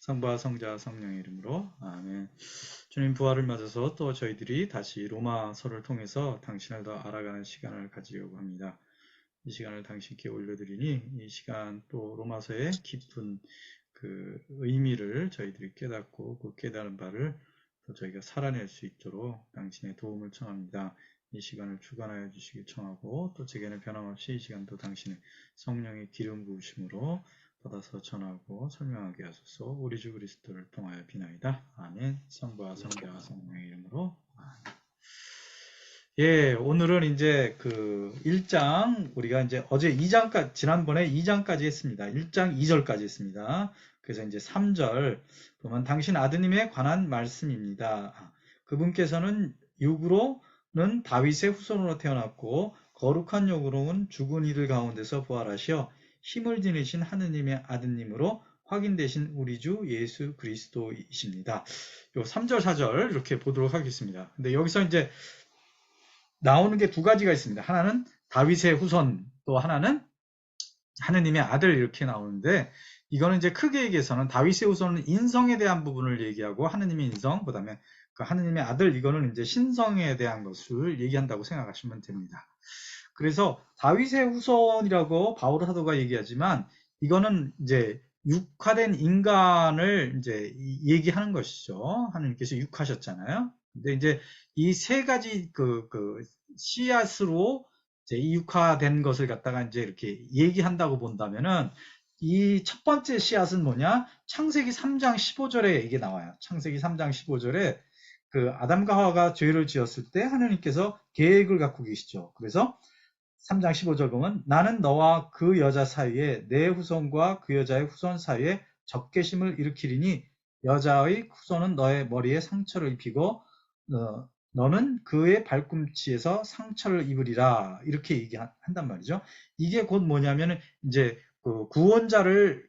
성부와 성자와 성령의 이름으로 아멘. 주님 부활을 맞아서 또 저희들이 다시 로마서를 통해서 당신을 더 알아가는 시간을 가지려고 합니다. 이 시간을 당신께 올려드리니 이 시간 또 로마서의 깊은 그 의미를 저희들이 깨닫고 그 깨달은 바를 또 저희가 살아낼 수 있도록 당신의 도움을 청합니다. 이 시간을 주관하여 주시길 청하고 또 제게는 변함없이 이 시간도 당신의 성령의 기름 부으심으로 받아서 전하고 설명하게 하소서. 우리 주 그리스도를 통하여 비나이다. 아멘. 성부와 성자와 성령의 이름으로 아멘. 예, 오늘은 이제 그 1장, 우리가 이제 어제 2장까지, 지난번에 2장까지 했습니다. 1장 2절까지 했습니다. 그래서 이제 3절, 보면 당신 아드님에 관한 말씀입니다. 그분께서는 육으로는 다윗의 후손으로 태어났고, 거룩한 육으로는 죽은 이들 가운데서 부활하시어 힘을 지니신 하느님의 아드님으로 확인되신 우리 주 예수 그리스도이십니다. 요 3절, 4절 이렇게 보도록 하겠습니다. 근데 여기서 이제 나오는 게 두 가지가 있습니다. 하나는 다윗의 후손, 또 하나는 하느님의 아들 이렇게 나오는데 이거는 이제 크게 얘기해서는 다윗의 후손은 인성에 대한 부분을 얘기하고 하느님의 인성, 그다음에 그 하느님의 아들 이거는 이제 신성에 대한 것을 얘기한다고 생각하시면 됩니다. 그래서 다윗의 후손이라고 바울 사도가 얘기하지만 이거는 이제 육화된 인간을 이제 얘기하는 것이죠. 하느님께서 육하셨잖아요. 근데 이제 이 세 가지 그 씨앗으로 이제 육화된 것을 갖다가 이제 이렇게 얘기한다고 본다면은 이 첫 번째 씨앗은 뭐냐? 창세기 3장 15절에 이게 나와요. 창세기 3장 15절에 그 아담과 하와가 죄를 지었을 때 하느님께서 계획을 갖고 계시죠. 그래서 3장 15절 보면 나는 너와 그 여자 사이에 내 후손과 그 여자의 후손 사이에 적개심을 일으키리니 여자의 후손은 너의 머리에 상처를 입히고 너는 그의 발꿈치에서 상처를 입으리라 이렇게 얘기한단 말이죠. 이게 곧 뭐냐면 이제 그 구원자를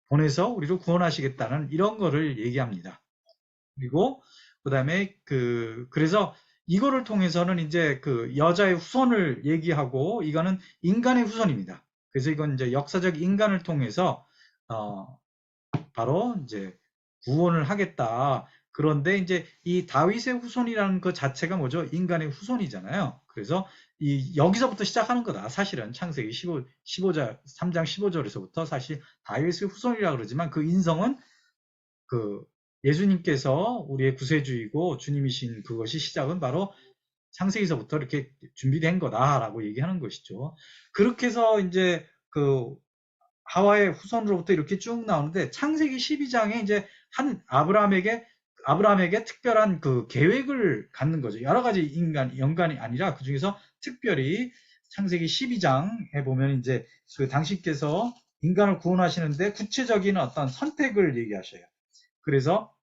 보내서 우리를 구원하시겠다는 이런 거를 얘기합니다. 그리고 그다음에 그래서 이거를 통해서는 이제 그 여자의 후손을 얘기하고 이거는 인간의 후손입니다. 그래서 이건 이제 역사적 인간을 통해서 바로 이제 구원을 하겠다. 그런데 이제 이 다윗의 후손이라는 그 자체가 뭐죠? 인간의 후손이잖아요. 그래서 여기서부터 시작하는 거다. 사실은 창세기 15절, 3장 15절에서부터 사실 다윗의 후손이라고 그러지만 그 인성은 그 예수님께서 우리의 구세주이고 주님이신 그것이 시작은 바로 창세기서부터 이렇게 준비된 거다라고 얘기하는 것이죠. 그렇게 해서 이제 그 하와의 후손으로부터 이렇게 쭉 나오는데 창세기 12장에 이제 한 아브라함에게 특별한 그 계획을 갖는 거죠. 여러 가지 연관이 아니라 그 중에서 특별히 창세기 12장에 보면 이제 그 당신께서 인간을 구원하시는데 구체적인 어떤 선택을 얘기하셔요. 그래서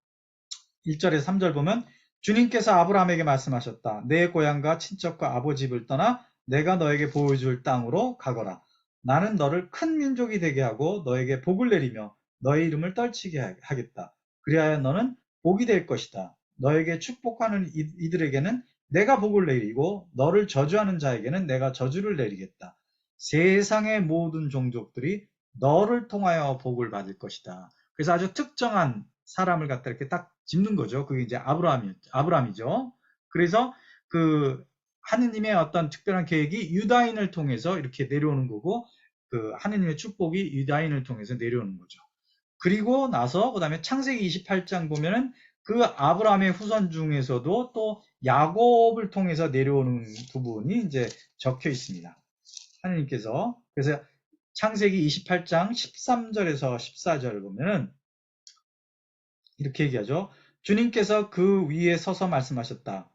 1절에서 3절 보면 주님께서 아브라함에게 말씀하셨다. 내 고향과 친척과 아버지 집을 떠나 내가 너에게 보여줄 땅으로 가거라. 나는 너를 큰 민족이 되게 하고 너에게 복을 내리며 너의 이름을 떨치게 하겠다. 그리하여 너는 복이 될 것이다. 너에게 축복하는 이들에게는 내가 복을 내리고 너를 저주하는 자에게는 내가 저주를 내리겠다. 세상의 모든 종족들이 너를 통하여 복을 받을 것이다. 그래서 아주 특정한 사람을 갖다 이렇게 딱 짚는 거죠. 그게 이제 아브라함이죠. 그래서 그 하느님의 어떤 특별한 계획이 유다인을 통해서 이렇게 내려오는 거고 그 하느님의 축복이 유다인을 통해서 내려오는 거죠. 그리고 나서 그다음에 창세기 28장 보면은 그 아브라함의 후손 중에서도 또 야곱을 통해서 내려오는 부분이 이제 적혀 있습니다. 하느님께서 그래서 창세기 28장 13절에서 14절을 보면은 이렇게 얘기하죠. 주님께서 그 위에 서서 말씀하셨다.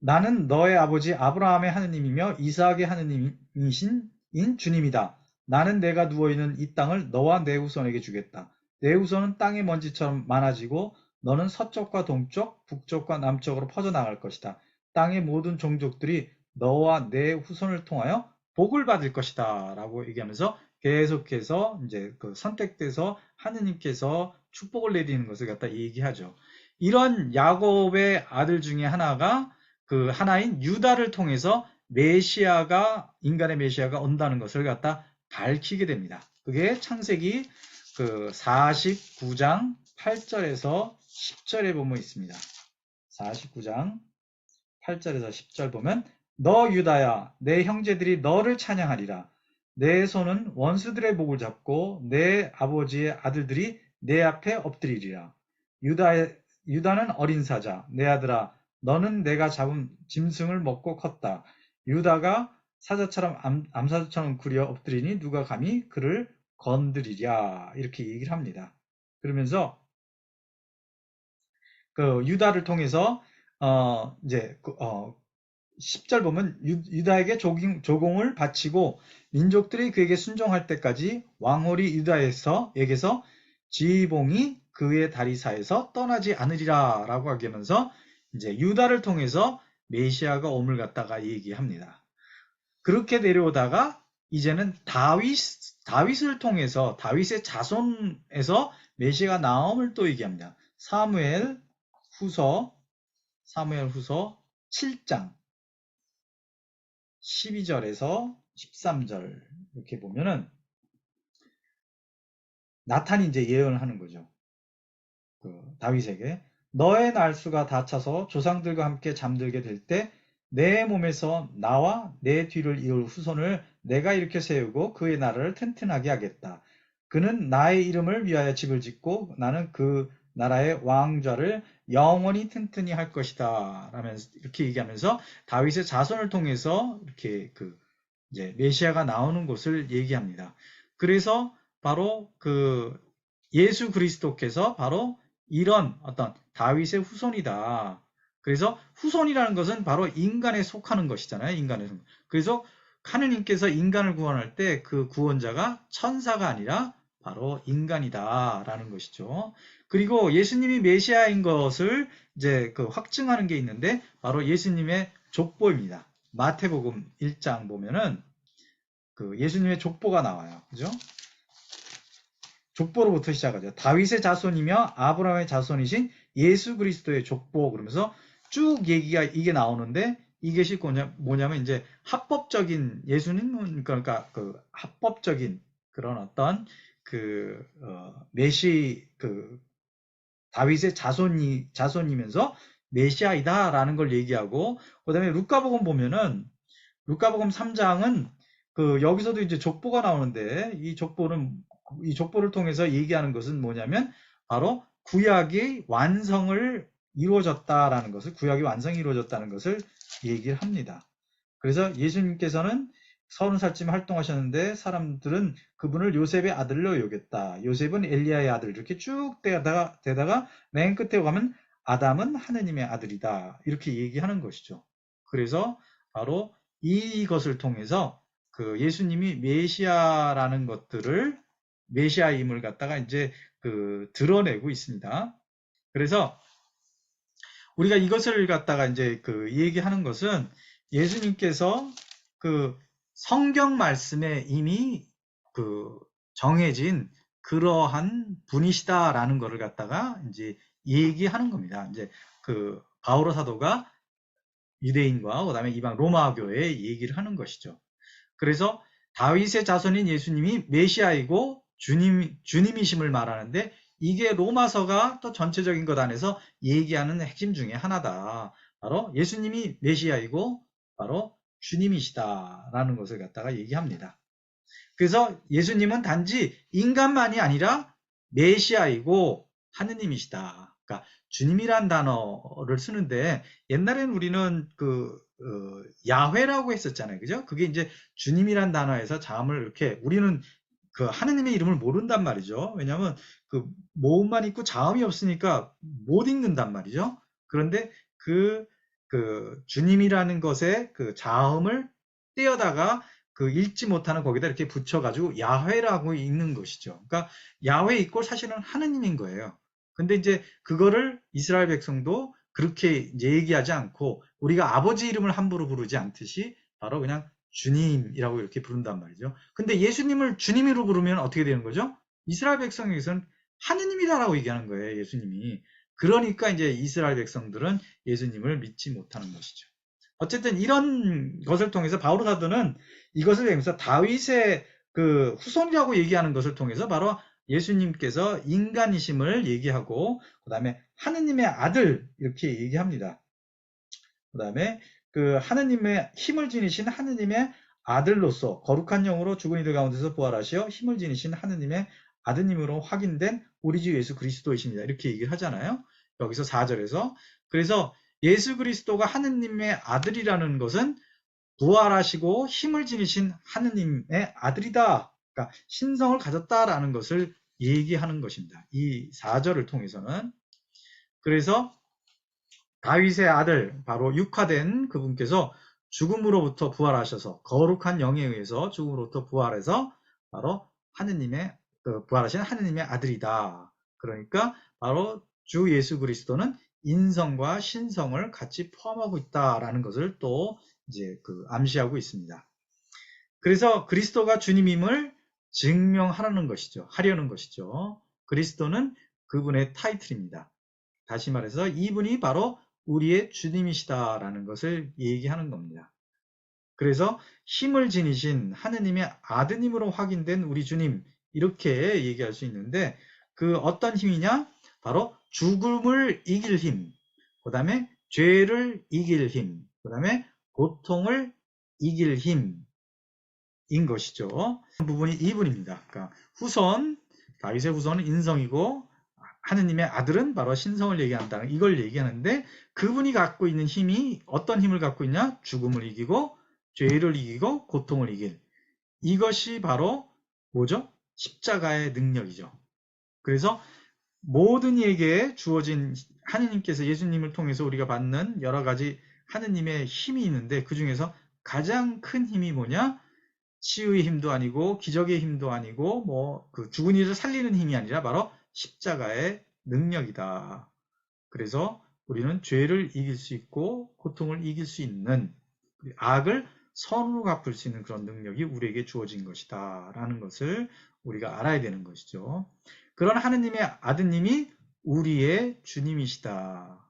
나는 너의 아버지 아브라함의 하느님이며 이삭의 하느님이신 주님이다. 나는 내가 누워있는 이 땅을 너와 내 후손에게 주겠다. 내 후손은 땅의 먼지처럼 많아지고 너는 서쪽과 동쪽, 북쪽과 남쪽으로 퍼져나갈 것이다. 땅의 모든 종족들이 너와 내 후손을 통하여 복을 받을 것이다. 라고 얘기하면서 계속해서 이제 그 선택돼서 하느님께서 축복을 내리는 것을 갖다 얘기하죠. 이런 야곱의 아들 중에 하나가 그 하나인 유다를 통해서 인간의 메시아가 온다는 것을 갖다 밝히게 됩니다. 그게 창세기 그 49장 8절에서 10절에 보면 있습니다. 49장 8절에서 10절 보면 너 유다야 내 형제들이 너를 찬양하리라. 내 손은 원수들의 목을 잡고 내 아버지의 아들들이 내 앞에 엎드리리라. 유다는 어린 사자 내 아들아 너는 내가 잡은 짐승을 먹고 컸다. 유다가 사자처럼 암사자처럼 구려 엎드리니 누가 감히 그를 건드리랴 이렇게 얘기를 합니다. 그러면서 그 유다를 통해서 이제 10절 보면 유다에게 조공을 바치고 민족들이 그에게 순종할 때까지 왕홀이 유다에게서 지휘봉이 그의 다리사에서 떠나지 않으리라 라고 하면서 이제 유다를 통해서 메시아가 옴을 갖다가 얘기합니다. 그렇게 내려오다가 이제는 다윗을 통해서 다윗의 자손에서 메시아가 나옴을 또 얘기합니다. 사무엘 후서 7장 12절에서 13절 이렇게 보면은 나탄이 이제 예언을 하는 거죠. 그 다윗에게 너의 날수가 다 차서 조상들과 함께 잠들게 될 때 내 몸에서 나와 내 뒤를 이을 후손을 내가 일으켜 세우고 그의 나라를 튼튼하게 하겠다. 그는 나의 이름을 위하여 집을 짓고 나는 그 나라의 왕좌를 영원히 튼튼히 할 것이다. 라면서 이렇게 얘기하면서 다윗의 자손을 통해서 이렇게 이제 메시아가 나오는 것을 얘기합니다. 그래서 바로 그 예수 그리스도께서 바로 이런 어떤 다윗의 후손이다. 그래서 후손이라는 것은 바로 인간에 속하는 것이잖아요. 인간에 속. 그래서 하느님께서 인간을 구원할 때 그 구원자가 천사가 아니라 바로 인간이다라는 것이죠. 그리고 예수님이 메시아인 것을 이제 확증하는 게 있는데 바로 예수님의 족보입니다. 마태복음 1장 보면은 그 예수님의 족보가 나와요. 그죠? 족보로부터 시작하죠. 다윗의 자손이며 아브라함의 자손이신 예수 그리스도의 족보 그러면서 쭉 얘기가 이게 나오는데 이것이 뭐냐면 이제 합법적인 예수님은 그러니까 그 합법적인 그런 어떤 다윗의 자손이면서 메시아이다라는 걸 얘기하고 그다음에 루카복음 보면은 루카복음 3장은 여기서도 이제 족보가 나오는데 이 족보를 통해서 얘기하는 것은 뭐냐면 바로 구약이 완성을 이루어졌다라는 것을 구약이 완성이 이루어졌다는 것을 얘기를 합니다. 그래서 예수님께서는 30살쯤 활동하셨는데 사람들은 그분을 요셉의 아들로 여겼다. 요셉은 엘리야의 아들 이렇게 쭉 되다가 맨 끝에 가면 아담은 하느님의 아들이다. 이렇게 얘기하는 것이죠. 그래서 바로 이것을 통해서 그 예수님이 메시아라는 것들을 메시아임을 갖다가 이제 드러내고 있습니다. 그래서 우리가 이것을 갖다가 이제 얘기하는 것은 예수님께서 성경 말씀에 이미 정해진 그러한 분이시다라는 것을 갖다가 이제 얘기하는 겁니다. 이제 바오로 사도가 유대인과 그다음에 이방 로마 교회에 얘기를 하는 것이죠. 그래서 다윗의 자손인 예수님이 메시아이고 주님이심을 말하는데 이게 로마서가 또 전체적인 것 안에서 얘기하는 핵심 중에 하나다. 바로 예수님이 메시아이고 바로 주님이시다라는 것을 갖다가 얘기합니다. 그래서 예수님은 단지 인간만이 아니라 메시아이고 하느님이시다. 그러니까 주님이란 단어를 쓰는데 옛날에는 우리는 야훼라고 했었잖아요. 그죠? 그게 이제 주님이란 단어에서 자음을 이렇게 우리는 하느님의 이름을 모른단 말이죠. 왜냐하면 모음만 있고 자음이 없으니까 못 읽는단 말이죠. 그런데 주님이라는 것에 자음을 떼어다가 읽지 못하는 거기다 이렇게 붙여가지고 야훼라고 읽는 것이죠. 그러니까 야훼 이꼴 사실은 하느님인 거예요. 근데 이제 그거를 이스라엘 백성도 그렇게 이제 얘기하지 않고 우리가 아버지 이름을 함부로 부르지 않듯이 바로 그냥 주님이라고 이렇게 부른단 말이죠. 근데 예수님을 주님으로 부르면 어떻게 되는 거죠? 이스라엘 백성에게서는 하느님이다라고 얘기하는 거예요, 예수님이. 그러니까 이제 이스라엘 백성들은 예수님을 믿지 못하는 것이죠. 어쨌든 이런 것을 통해서 바오로 사도는 이것을 통해서 다윗의 후손이라고 얘기하는 것을 통해서 바로 예수님께서 인간이심을 얘기하고 그 다음에 하느님의 아들 이렇게 얘기합니다. 그 다음에 그 하느님의 힘을 지니신 하느님의 아들로서 거룩한 영으로 죽은 이들 가운데서 부활하시어 힘을 지니신 하느님의 아드님으로 확인된 우리 주 예수 그리스도이십니다. 이렇게 얘기를 하잖아요. 여기서 4절에서. 그래서 예수 그리스도가 하느님의 아들이라는 것은 부활하시고 힘을 지니신 하느님의 아들이다. 그러니까 신성을 가졌다라는 것을 얘기하는 것입니다. 이 4절을 통해서는. 그래서 다윗의 아들, 바로 육화된 그분께서 죽음으로부터 부활하셔서 거룩한 영에 의해서 죽음으로부터 부활해서 바로 하느님의 부활하신 하느님의 아들이다. 그러니까 바로 주 예수 그리스도는 인성과 신성을 같이 포함하고 있다라는 것을 또 이제 암시하고 있습니다. 그래서 그리스도가 주님임을 증명하려는 것이죠. 하려는 것이죠. 그리스도는 그분의 타이틀입니다. 다시 말해서 이분이 바로 우리의 주님이시다라는 것을 얘기하는 겁니다. 그래서 힘을 지니신 하느님의 아드님으로 확인된 우리 주님 이렇게 얘기할 수 있는데 그 어떤 힘이냐? 바로 죽음을 이길 힘, 그 다음에 죄를 이길 힘, 그 다음에 고통을 이길 힘인 것이죠. 그 부분이 이분입니다. 그러니까 후손, 다윗의 후손은 인성이고 하느님의 아들은 바로 신성을 얘기한다는 이걸 얘기하는데 그분이 갖고 있는 힘이 어떤 힘을 갖고 있냐? 죽음을 이기고 죄를 이기고 고통을 이길 이것이 바로 뭐죠? 십자가의 능력이죠. 그래서 모든 이에게 주어진 하느님께서 예수님을 통해서 우리가 받는 여러 가지 하느님의 힘이 있는데 그 중에서 가장 큰 힘이 뭐냐? 치유의 힘도 아니고 기적의 힘도 아니고 뭐 그 죽은 이를 살리는 힘이 아니라 바로 십자가의 능력이다. 그래서 우리는 죄를 이길 수 있고 고통을 이길 수 있는 악을 선으로 갚을 수 있는 그런 능력이 우리에게 주어진 것이다 라는 것을 우리가 알아야 되는 것이죠. 그런 하느님의 아드님이 우리의 주님이시다.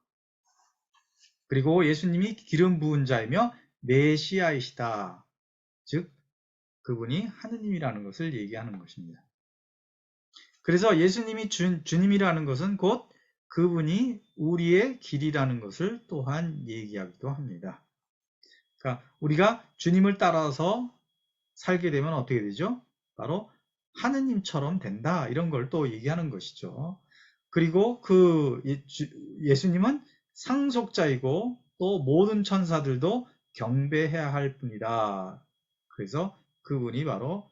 그리고 예수님이 기름 부은 자이며 메시아이시다. 즉 그분이 하느님이라는 것을 얘기하는 것입니다. 그래서 예수님이 주님이라는 것은 곧 그분이 우리의 길이라는 것을 또한 얘기하기도 합니다. 그러니까 우리가 주님을 따라서 살게 되면 어떻게 되죠? 바로 하느님처럼 된다. 이런 걸 또 얘기하는 것이죠. 그리고 그 예수님은 상속자이고 또 모든 천사들도 경배해야 할 분이다. 그래서 그분이 바로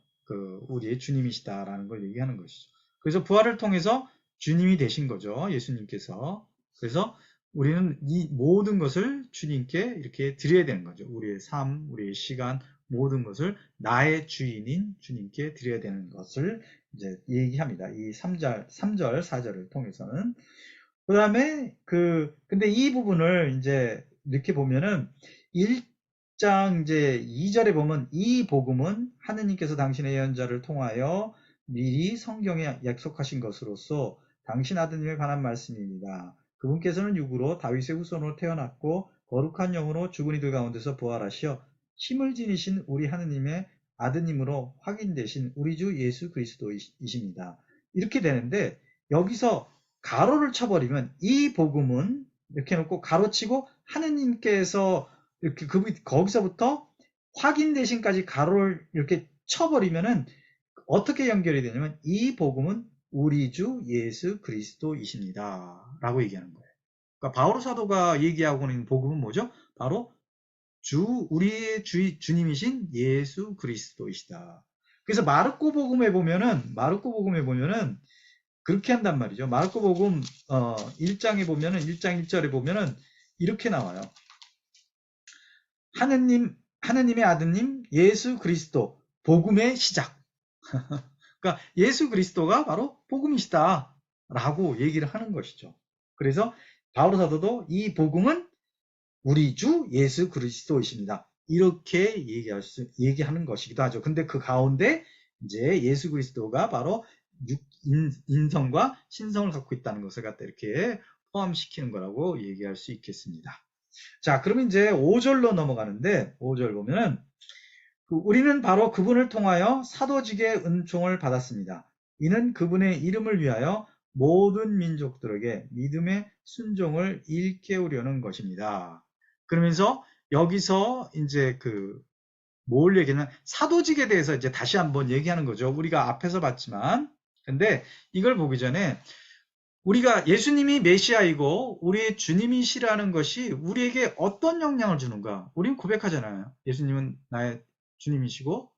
우리의 주님이시다라는 걸 얘기하는 것이죠. 그래서 부활을 통해서 주님이 되신 거죠. 예수님께서. 그래서 우리는 이 모든 것을 주님께 이렇게 드려야 되는 거죠. 우리의 삶, 우리의 시간, 모든 것을 나의 주인인 주님께 드려야 되는 것을 이제 얘기합니다. 이 3절, 4절을 통해서는. 그 다음에 근데 이 부분을 이제 이렇게 보면은 1장 이제 2절에 보면 이 복음은 하느님께서 당신의 예언자를 통하여 미리 성경에 약속하신 것으로서 당신 아드님에 관한 말씀입니다. 그분께서는 육으로 다윗의 후손으로 태어났고 거룩한 영으로 죽은 이들 가운데서 부활하시어 힘을 지니신 우리 하느님의 아드님으로 확인되신 우리 주 예수 그리스도이십니다. 이렇게 되는데 여기서 가로를 쳐버리면 이 복음은 이렇게 놓고 가로치고 하느님께서 이렇게 거기서부터 확인되신까지 가로를 이렇게 쳐버리면은 어떻게 연결이 되냐면 이 복음은 우리 주 예수 그리스도이십니다. 라고 얘기하는 거예요. 그러니까 바오로 사도가 얘기하고 있는 복음은 뭐죠? 바로 우리의 주님이신 예수 그리스도이시다. 그래서 마르코 복음에 보면은 그렇게 한단 말이죠. 마르코 복음 1장에 보면은 1장 1절에 보면은 이렇게 나와요. 하느님의 아드님 예수 그리스도 복음의 시작. 그러니까 예수 그리스도가 바로 복음이시다라고 얘기를 하는 것이죠. 그래서 바오로 사도도 이 복음은 우리 주 예수 그리스도이십니다. 이렇게 얘기하는 것이기도 하죠. 근데 그 가운데 이제 예수 그리스도가 바로 인성과 신성을 갖고 있다는 것을 갖다 이렇게 포함시키는 거라고 얘기할 수 있겠습니다. 자, 그러면 이제 5절로 넘어가는데 5절 보면은 우리는 바로 그분을 통하여 사도직의 은총을 받았습니다. 이는 그분의 이름을 위하여 모든 민족들에게 믿음의 순종을 일깨우려는 것입니다. 그러면서 여기서 이제 뭘 얘기하냐, 사도직에 대해서 이제 다시 한번 얘기하는 거죠. 우리가 앞에서 봤지만. 근데 이걸 보기 전에 우리가 예수님이 메시아이고 우리의 주님이시라는 것이 우리에게 어떤 영향을 주는가? 우리는 고백하잖아요. 예수님은 나의 주님이시고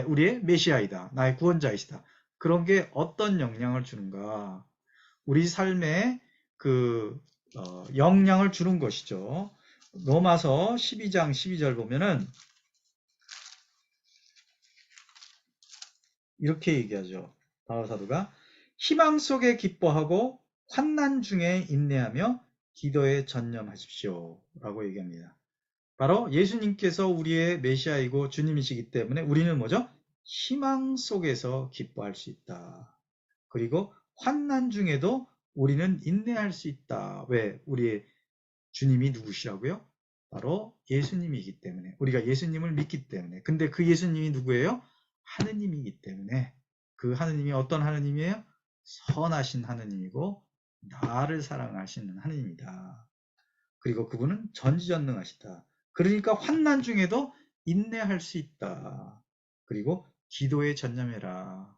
우리의 메시아이다. 나의 구원자이시다. 그런 게 어떤 영향을 주는가? 우리 삶에 영향을 주는 것이죠. 로마서 12장 12절 보면은 이렇게 얘기하죠. 바울 사도가 희망 속에 기뻐하고 환난 중에 인내하며 기도에 전념하십시오. 라고 얘기합니다. 바로 예수님께서 우리의 메시아이고 주님이시기 때문에 우리는 뭐죠? 희망 속에서 기뻐할 수 있다. 그리고 환난 중에도 우리는 인내할 수 있다. 왜? 우리의 주님이 누구시라고요? 바로 예수님이기 때문에. 우리가 예수님을 믿기 때문에. 근데 그 예수님이 누구예요? 하느님이기 때문에. 그 하느님이 어떤 하느님이에요? 선하신 하느님이고 나를 사랑하시는 하느님이다. 그리고 그분은 전지전능하시다. 그러니까 환난 중에도 인내할 수 있다. 그리고 기도에 전념해라.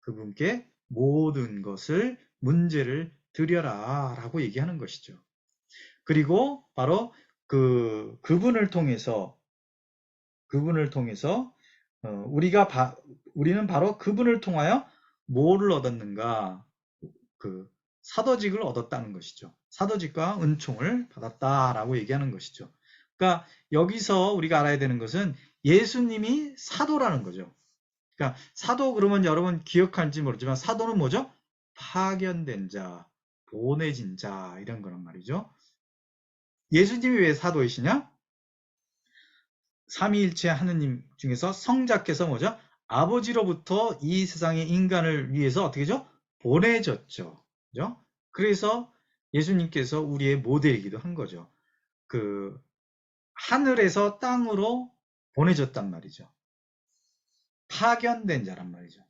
그분께 모든 것을 문제를 드려라 라고 얘기하는 것이죠. 그리고 바로 그분을 통해서 우리는 바로 그분을 통하여 뭐를 얻었는가? 사도직을 얻었다는 것이죠. 사도직과 은총을 받았다라고 얘기하는 것이죠. 그러니까 여기서 우리가 알아야 되는 것은 예수님이 사도라는 거죠. 그러니까 사도 그러면 여러분 기억할지 모르지만 사도는 뭐죠? 파견된 자, 보내진 자 이런 거란 말이죠. 예수님이 왜 사도이시냐? 삼위일체 하느님 중에서 성자께서 뭐죠? 아버지로부터 이 세상의 인간을 위해서 어떻게 죠? 보내졌죠. 그죠? 그래서 예수님께서 우리의 모델이기도 한 거죠. 하늘에서 땅으로 보내졌단 말이죠. 파견된 자란 말이죠.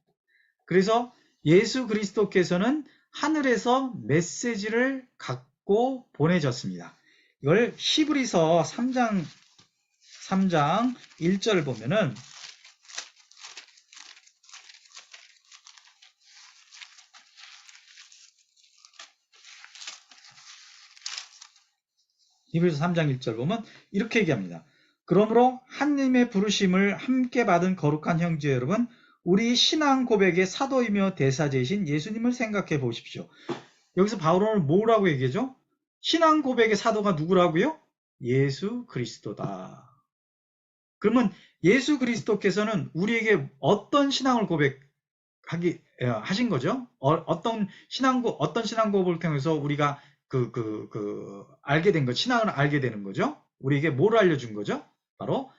그래서 예수 그리스도께서는 하늘에서 메시지를 갖고 보내졌습니다. 이걸 히브리서 3장 1절을 보면은 히브리서 3장 1절 보면 이렇게 얘기합니다. 그러므로 하느님의 부르심을 함께 받은 거룩한 형제 여러분, 우리 신앙 고백의 사도이며 대사제이신 예수님을 생각해 보십시오. 여기서 바울은 뭐라고 얘기하죠? 신앙 고백의 사도가 누구라고요? 예수 그리스도다. 그러면 예수 그리스도께서는 우리에게 어떤 신앙을 하신 거죠? 어떤 신앙 고백을 통해서 우리가 알게 된 것, 신앙을 알게 되는 거죠? 우리에게 뭘 알려준 거죠? 바로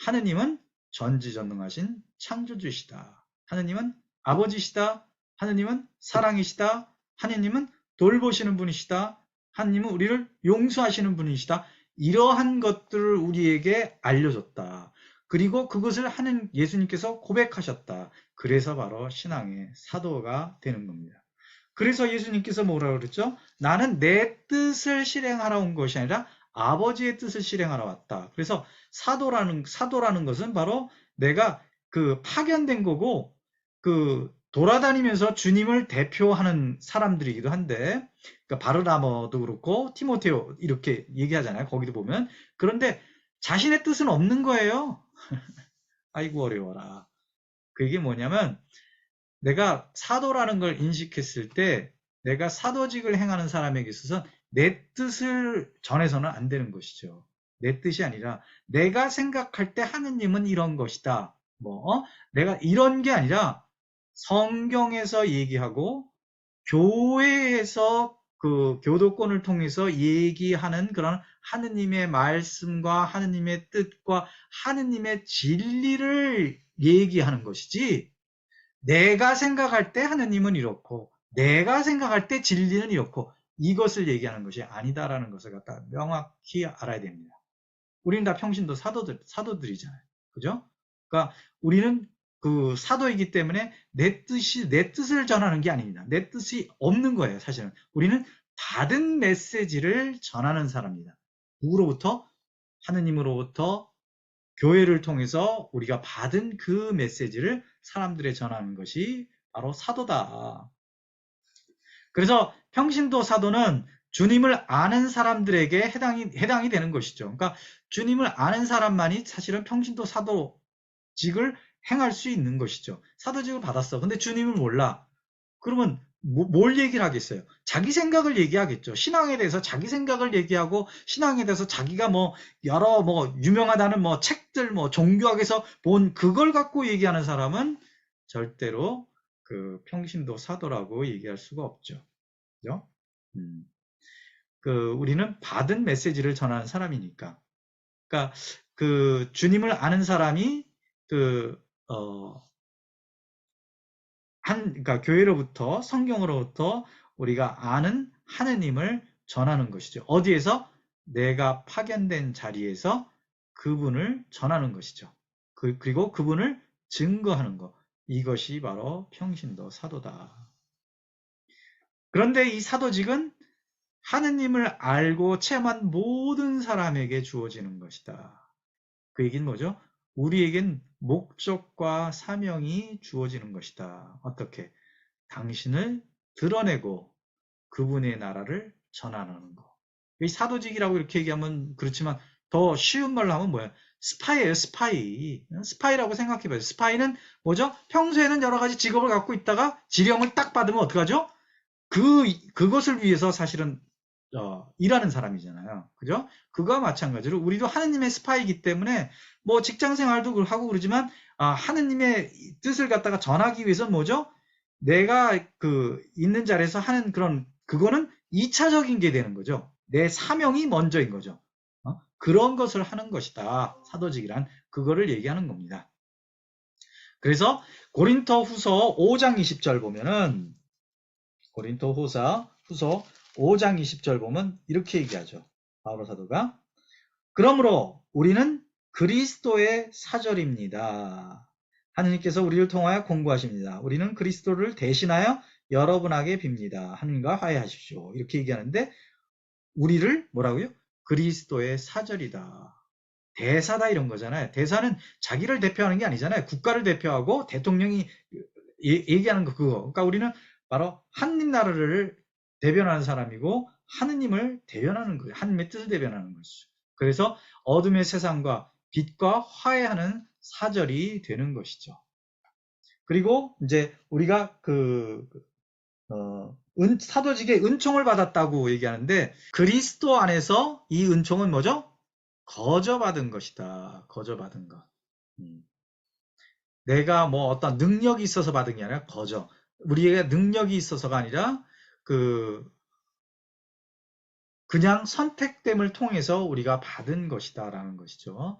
하느님은 전지전능하신 창조주시다. 하느님은 아버지시다. 하느님은 사랑이시다. 하느님은 돌보시는 분이시다. 하느님은 우리를 용서하시는 분이시다. 이러한 것들을 우리에게 알려줬다. 그리고 그것을 하는 예수님께서 고백하셨다. 그래서 바로 신앙의 사도가 되는 겁니다. 그래서 예수님께서 뭐라고 그랬죠? 나는 내 뜻을 실행하러 온 것이 아니라 아버지의 뜻을 실행하러 왔다. 그래서 사도라는 것은 바로 내가 파견된 거고 돌아다니면서 주님을 대표하는 사람들이기도 한데, 그러니까 바르나바도 그렇고 티모테오 이렇게 얘기하잖아요. 거기도 보면. 그런데 자신의 뜻은 없는 거예요. 아이고 어려워라. 그게 뭐냐면 내가 사도라는 걸 인식했을 때 내가 사도직을 행하는 사람에게 있어서 내 뜻을 전해서는 안 되는 것이죠. 내 뜻이 아니라 내가 생각할 때 하느님은 이런 것이다. 내가 이런 게 아니라 성경에서 얘기하고 교회에서 교도권을 통해서 얘기하는 그런 하느님의 말씀과 하느님의 뜻과 하느님의 진리를 얘기하는 것이지, 내가 생각할 때 하느님은 이렇고 내가 생각할 때 진리는 이렇고 이것을 얘기하는 것이 아니다라는 것을 갖다 명확히 알아야 됩니다. 우리는 다 평신도 사도들이잖아요. 그죠? 그러니까 우리는 그 사도이기 때문에 내 뜻을 전하는 게 아닙니다. 내 뜻이 없는 거예요, 사실은. 우리는 받은 메시지를 전하는 사람입니다. 누구로부터? 하느님으로부터 교회를 통해서 우리가 받은 그 메시지를 사람들에 전하는 것이 바로 사도다. 그래서 평신도 사도는 주님을 아는 사람들에게 해당이 되는 것이죠. 그러니까 주님을 아는 사람만이 사실은 평신도 사도직을 행할 수 있는 것이죠. 사도직을 받았어. 근데 주님을 몰라. 그러면 뭘 얘기를 하겠어요? 자기 생각을 얘기하겠죠. 신앙에 대해서 자기 생각을 얘기하고 신앙에 대해서 자기가 뭐 여러 뭐 유명하다는 뭐 책들 뭐 종교학에서 본 그걸 갖고 얘기하는 사람은 절대로 그 평신도 사도라고 얘기할 수가 없죠. 그죠? 우리는 받은 메시지를 전하는 사람이니까. 그러니까 그 주님을 아는 사람이 그러니까 교회로부터 성경으로부터 우리가 아는 하느님을 전하는 것이죠. 어디에서? 내가 파견된 자리에서 그분을 전하는 것이죠. 그리고 그분을 증거하는 것. 이것이 바로 평신도 사도다. 그런데 이 사도직은 하느님을 알고 체험한 모든 사람에게 주어지는 것이다. 그 얘기는 뭐죠? 우리에겐 목적과 사명이 주어지는 것이다. 어떻게? 당신을 드러내고 그분의 나라를 전하는 거. 이 사도직이라고 이렇게 얘기하면 그렇지만 더 쉬운 말로 하면 뭐야? 스파이예요, 스파이. 스파이라고 생각해봐요. 스파이는 뭐죠? 평소에는 여러 가지 직업을 갖고 있다가 지령을 딱 받으면 어떡하죠? 그것을 위해서 사실은 일하는 사람이잖아요. 그죠? 그거와 마찬가지로 우리도 하느님의 스파이이기 때문에 뭐 직장 생활도 하고 그러지만 하느님의 뜻을 갖다가 전하기 위해서는 뭐죠? 내가 그 있는 자리에서 하는 그거는 2차적인 게 되는 거죠. 내 사명이 먼저인 거죠. 그런 것을 하는 것이다. 사도직이란 그거를 얘기하는 겁니다. 그래서 고린토 후서 5장 20절 보면은 고린토 후서 5장 20절 보면 이렇게 얘기하죠. 바울 사도가 그러므로 우리는 그리스도의 사절입니다. 하느님께서 우리를 통하여 공부하십니다. 우리는 그리스도를 대신하여 여러분에게 빕니다. 하느님과 화해하십시오. 이렇게 얘기하는데 우리를 뭐라고요? 그리스도의 사절이다. 대사다 이런 거잖아요. 대사는 자기를 대표하는 게 아니잖아요. 국가를 대표하고 대통령이 얘기하는 거 그거. 그러니까 우리는 바로 하느님 나라를 대변하는 사람이고 하느님을 대변하는 거예요. 하느님의 뜻을 대변하는 것이죠. 그래서 어둠의 세상과 빛과 화해하는 사절이 되는 것이죠. 그리고 이제 우리가 사도직의 은총을 받았다고 얘기하는데 그리스도 안에서 이 은총은 뭐죠? 거저받은 것이다. 거저받은 것. 내가 뭐 어떤 능력이 있어서 받은 게 아니라 거저. 우리에게 능력이 있어서가 아니라 그냥 선택됨을 통해서 우리가 받은 것이다라는 것이죠.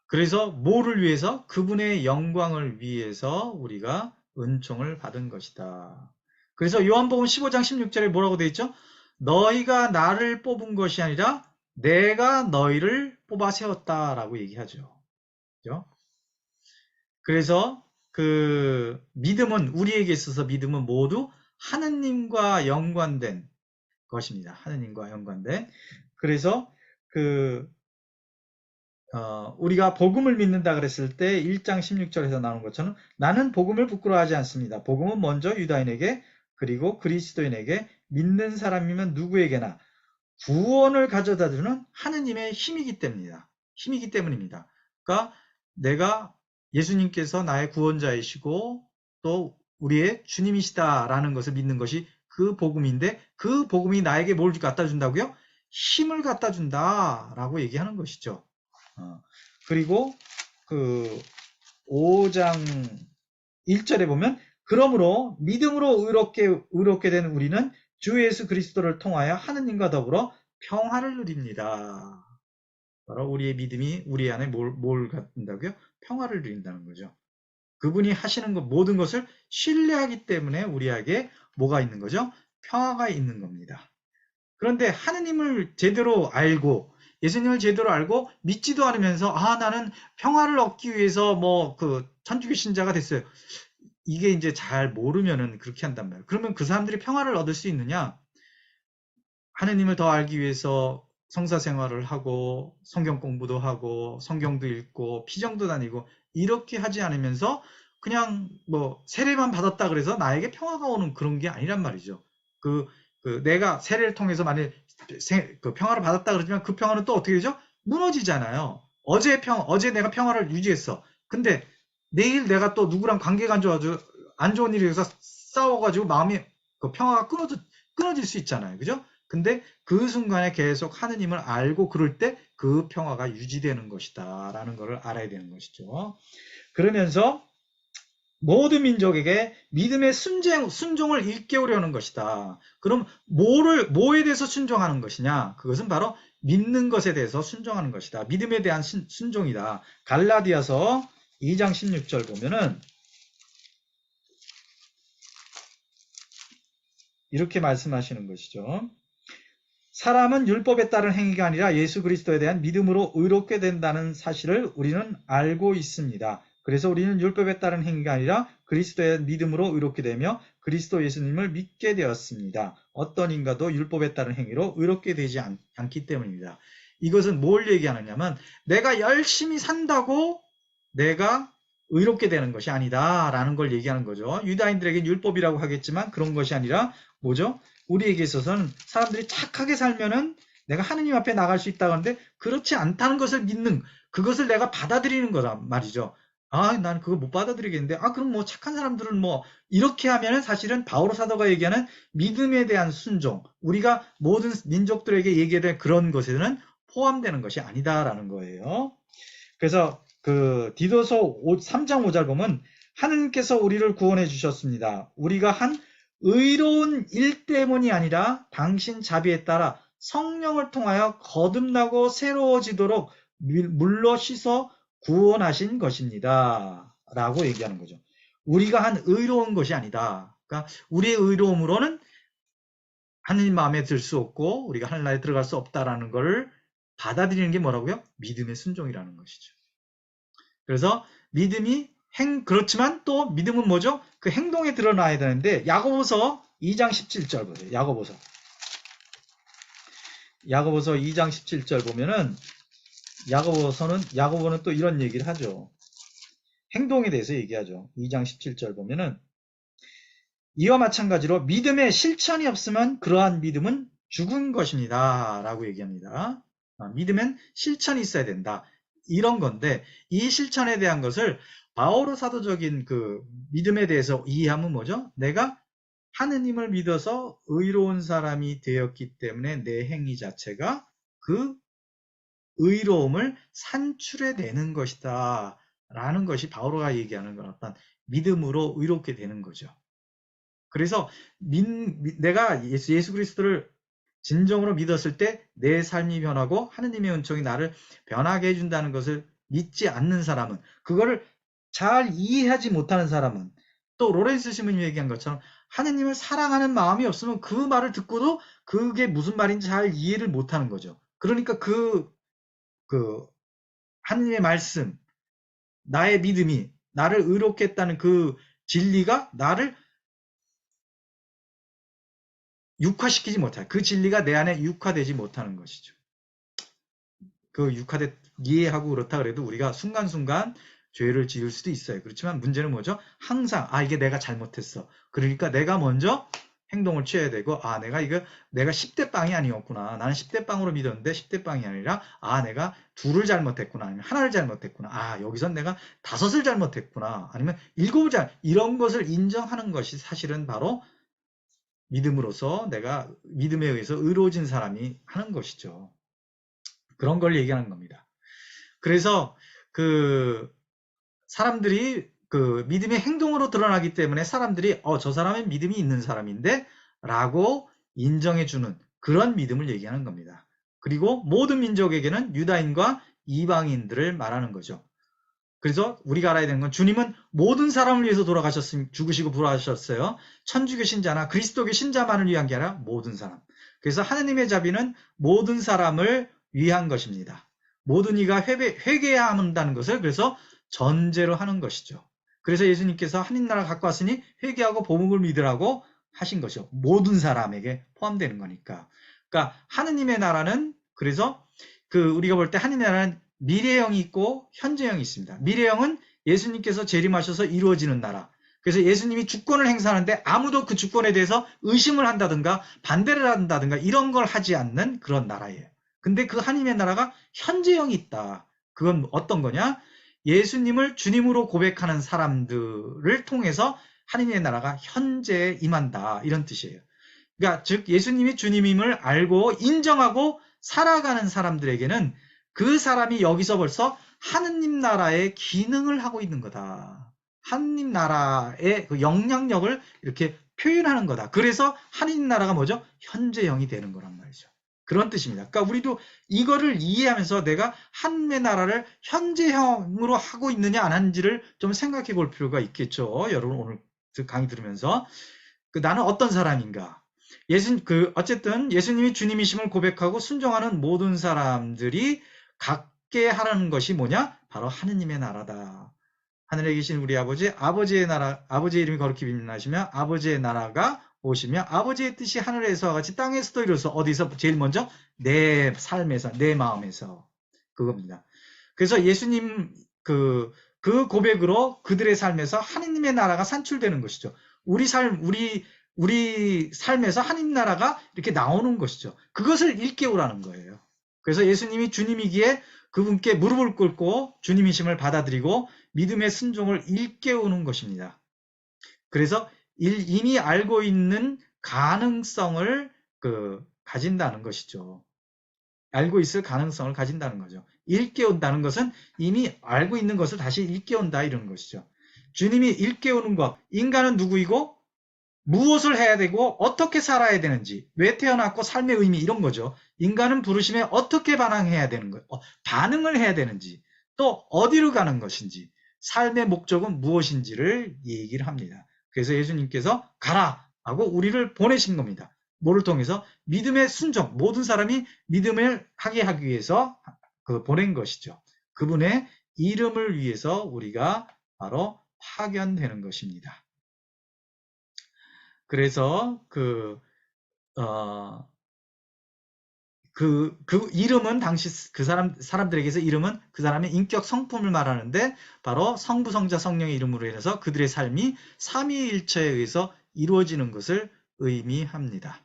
그래서 뭐를 위해서? 그분의 영광을 위해서 우리가 은총을 받은 것이다. 그래서 요한복음 15장 16절에 뭐라고 되어 있죠? 너희가 나를 뽑은 것이 아니라 내가 너희를 뽑아 세웠다라고 얘기하죠. 그죠? 그래서 믿음은 우리에게 있어서 믿음은 모두 하느님과 연관된 것입니다. 하느님과 연관된. 그래서 우리가 복음을 믿는다 그랬을 때 1장 16절에서 나오는 것처럼 나는 복음을 부끄러워하지 않습니다. 복음은 먼저 유다인에게 그리고 그리스도인에게 믿는 사람이면 누구에게나 구원을 가져다 주는 하느님의 힘이기 때문입니다. 그러니까 내가 예수님께서 나의 구원자이시고 또 우리의 주님이시다라는 것을 믿는 것이 그 복음인데 그 복음이 나에게 뭘 갖다 준다고요? 힘을 갖다 준다라고 얘기하는 것이죠. 그리고 5장 1절에 보면 그러므로 믿음으로 의롭게 된 우리는 주 예수 그리스도를 통하여 하느님과 더불어 평화를 누립니다. 바로 우리의 믿음이 우리 안에 뭘 갖는다고요? 평화를 누린다는 거죠. 그분이 하시는 모든 것을 신뢰하기 때문에 우리에게 뭐가 있는 거죠? 평화가 있는 겁니다. 그런데 하느님을 제대로 알고 예수님을 제대로 알고 믿지도 않으면서 나는 평화를 얻기 위해서 뭐 그 천주교 신자가 됐어요. 이게 이제 잘 모르면은 그렇게 한단 말이에요. 그러면 그 사람들이 평화를 얻을 수 있느냐? 하느님을 더 알기 위해서 성사 생활을 하고 성경 공부도 하고 성경도 읽고 피정도 다니고 이렇게 하지 않으면서 그냥 뭐 세례만 받았다 그래서 나에게 평화가 오는 그런 게 아니란 말이죠. 내가 세례를 통해서 만약 그 평화를 받았다 그러지만 그 평화는 또 어떻게 되죠? 무너지잖아요. 어제 내가 평화를 유지했어. 근데 내일 내가 또 누구랑 관계가 안 좋은 일이 있어서 싸워가지고 마음이 그 평화가 끊어질 수 있잖아요. 그죠? 근데 그 순간에 계속 하느님을 알고 그럴 때 그 평화가 유지되는 것이다 라는 것을 알아야 되는 것이죠. 그러면서 모든 민족에게 믿음의 순종을 일깨우려는 것이다. 그럼 뭐에 대해서 순종하는 것이냐? 그것은 바로 믿는 것에 대해서 순종하는 것이다. 믿음에 대한 순종이다. 갈라디아서 2장 16절 보면은 이렇게 말씀하시는 것이죠. 사람은 율법에 따른 행위가 아니라 예수 그리스도에 대한 믿음으로 의롭게 된다는 사실을 우리는 알고 있습니다. 그래서 우리는 율법에 따른 행위가 아니라 그리스도에 대한 믿음으로 의롭게 되며 그리스도 예수님을 믿게 되었습니다. 어떤 인가도 율법에 따른 행위로 의롭게 되지 않기 때문입니다. 이것은 뭘 얘기하느냐면 내가 열심히 산다고 내가 의롭게 되는 것이 아니다라는 걸 얘기하는 거죠. 유다인들에게 율법이라고 하겠지만 그런 것이 아니라 뭐죠? 우리에게 있어서는 사람들이 착하게 살면은 내가 하느님 앞에 나갈 수 있다고 하는데 그렇지 않다는 것을 믿는 그것을 내가 받아들이는 거란 말이죠. 난 그거 못 받아들이겠는데 그럼 뭐 착한 사람들은 뭐 이렇게 하면은 사실은 바오로 사도가 얘기하는 믿음에 대한 순종 우리가 모든 민족들에게 얘기해야 그런 것에는 포함되는 것이 아니다라는 거예요. 그래서 그 디도서 3장 5절 보면 하느님께서 우리를 구원해 주셨습니다. 우리가 한 의로운 일 때문이 아니라 당신 자비에 따라 성령을 통하여 거듭나고 새로워지도록 물로 씻어 구원하신 것입니다. 라고 얘기하는 거죠. 우리가 한 의로운 것이 아니다. 그러니까 우리의 의로움으로는 하느님 마음에 들 수 없고 우리가 하늘나라에 들어갈 수 없다라는 것을 받아들이는 게 뭐라고요? 믿음의 순종이라는 것이죠. 그래서 믿음이 그렇지만 또 믿음은 뭐죠? 그 행동에 드러나야 되는데 야고보서 2장 17절 보세요. 야고보서 2장 17절 보면은 야고보는 또 이런 얘기를 하죠. 행동에 대해서 얘기하죠. 2장 17절 보면은 이와 마찬가지로 믿음의 실천이 없으면 그러한 믿음은 죽은 것입니다. 라고 얘기합니다. 믿음엔 실천이 있어야 된다. 이런 건데 이 실천에 대한 것을 바오로 사도적인 그 믿음에 대해서 이해하면 뭐죠? 내가 하느님을 믿어서 의로운 사람이 되었기 때문에 내 행위 자체가 그 의로움을 산출해내는 것이다. 라는 것이 바오로가 얘기하는 건 어떤 믿음으로 의롭게 되는 거죠. 그래서 내가 예수 그리스도를 진정으로 믿었을 때 내 삶이 변하고 하느님의 은총이 나를 변하게 해준다는 것을 믿지 않는 사람은 그거를 잘 이해하지 못하는 사람은 또 로렌스 시몬이 얘기한 것처럼 하느님을 사랑하는 마음이 없으면 그 말을 듣고도 그게 무슨 말인지 잘 이해를 못하는 거죠. 그러니까 그 하느님의 말씀, 나의 믿음이 나를 의롭게 했다는 그 진리가 나를 육화시키지 못할 그 진리가 내 안에 육화되지 못하는 것이죠. 그 이해하고 그렇다 그래도 우리가 순간순간 죄를 지을 수도 있어요. 그렇지만 문제는 뭐죠? 항상 이게 내가 잘못했어. 그러니까 내가 먼저 행동을 취해야 되고 내가 10대 빵이 아니었구나. 나는 10대 빵으로 믿었는데 10대 빵이 아니라 내가 둘을 잘못했구나. 아니면 하나를 잘못했구나. 여기선 내가 5을 잘못했구나. 아니면 7을 이런 것을 인정하는 것이 사실은 바로 믿음으로서 내가 믿음에 의해서 의로워진 사람이 하는 것이죠. 그런 걸 얘기하는 겁니다. 그래서 사람들이 믿음의 행동으로 드러나기 때문에 사람들이 저 사람은 믿음이 있는 사람인데 라고 인정해주는 그런 믿음을 얘기하는 겁니다. 그리고 모든 민족에게는 유다인과 이방인들을 말하는 거죠. 그래서 우리가 알아야 되는 건 주님은 모든 사람을 위해서 죽으시고 부활하셨어요. 천주교 신자나 그리스도교 신자만을 위한 게 아니라 모든 사람. 그래서 하느님의 자비는 모든 사람을 위한 것입니다. 모든 이가 회개해야 한다는 것을 그래서 전제로 하는 것이죠. 그래서 예수님께서 하나님 나라 갖고 왔으니 회개하고 복음을 믿으라고 하신 것이죠. 모든 사람에게 포함되는 거니까. 그러니까 하느님의 나라는 그래서 우리가 볼 때 하느님의 나라는 미래형이 있고 현재형이 있습니다. 미래형은 예수님께서 재림하셔서 이루어지는 나라. 그래서 예수님이 주권을 행사하는데 아무도 그 주권에 대해서 의심을 한다든가 반대를 한다든가 이런 걸 하지 않는 그런 나라예요. 근데 그 하나님의 나라가 현재형이 있다. 그건 어떤 거냐? 예수님을 주님으로 고백하는 사람들을 통해서 하나님의 나라가 현재에 임한다. 이런 뜻이에요. 그러니까 즉 예수님이 주님임을 알고 인정하고 살아가는 사람들에게는 그 사람이 여기서 벌써 하느님 나라의 기능을 하고 있는 거다. 하느님 나라의 그 영향력을 이렇게 표현하는 거다. 그래서 하느님 나라가 뭐죠? 현재형이 되는 거란 말이죠. 그런 뜻입니다. 그러니까 우리도 이거를 이해하면서 내가 하느님의 나라를 현재형으로 하고 있느냐 안 하는지를 좀 생각해 볼 필요가 있겠죠. 여러분 오늘 강의 들으면서 나는 어떤 사람인가? 어쨌든 예수님이 주님이심을 고백하고 순종하는 모든 사람들이 갖게 하라는 것이 뭐냐? 바로 하느님의 나라다. 하늘에 계신 우리 아버지의 나라, 아버지의 이름이 거룩히 빛나시며 아버지의 나라가 오시며 아버지의 뜻이 하늘에서와 같이 땅에서도 이루어서 어디서 제일 먼저? 내 삶에서, 내 마음에서. 그겁니다. 그래서 예수님 그 고백으로 그들의 삶에서 하느님의 나라가 산출되는 것이죠. 우리 삶에서 하느님 나라가 이렇게 나오는 것이죠. 그것을 일깨우라는 거예요. 그래서 예수님이 주님이기에 그분께 무릎을 꿇고 주님이심을 받아들이고 믿음의 순종을 일깨우는 것입니다. 그래서 이미 알고 있는 가능성을 가진다는 것이죠. 알고 있을 가능성을 가진다는 거죠. 일깨운다는 것은 이미 알고 있는 것을 다시 일깨운다 이런 것이죠. 주님이 일깨우는 것, 인간은 누구이고 무엇을 해야 되고 어떻게 살아야 되는지, 왜 태어났고 삶의 의미 이런 거죠. 인간은 부르심에 어떻게 반응해야 되는 거예요. 반응을 해야 되는지, 또 어디로 가는 것인지, 삶의 목적은 무엇인지를 얘기를 합니다. 그래서 예수님께서 가라 하고 우리를 보내신 겁니다. 뭐를 통해서? 믿음의 순종, 모든 사람이 믿음을 하게 하기 위해서 보낸 것이죠. 그분의 이름을 위해서 우리가 바로 파견되는 것입니다. 그래서 이름은 당시 사람들에게서 이름은 그 사람의 인격 성품을 말하는데 바로 성부, 성자, 성령의 이름으로 인해서 그들의 삶이 삼위일체에 의해서 이루어지는 것을 의미합니다.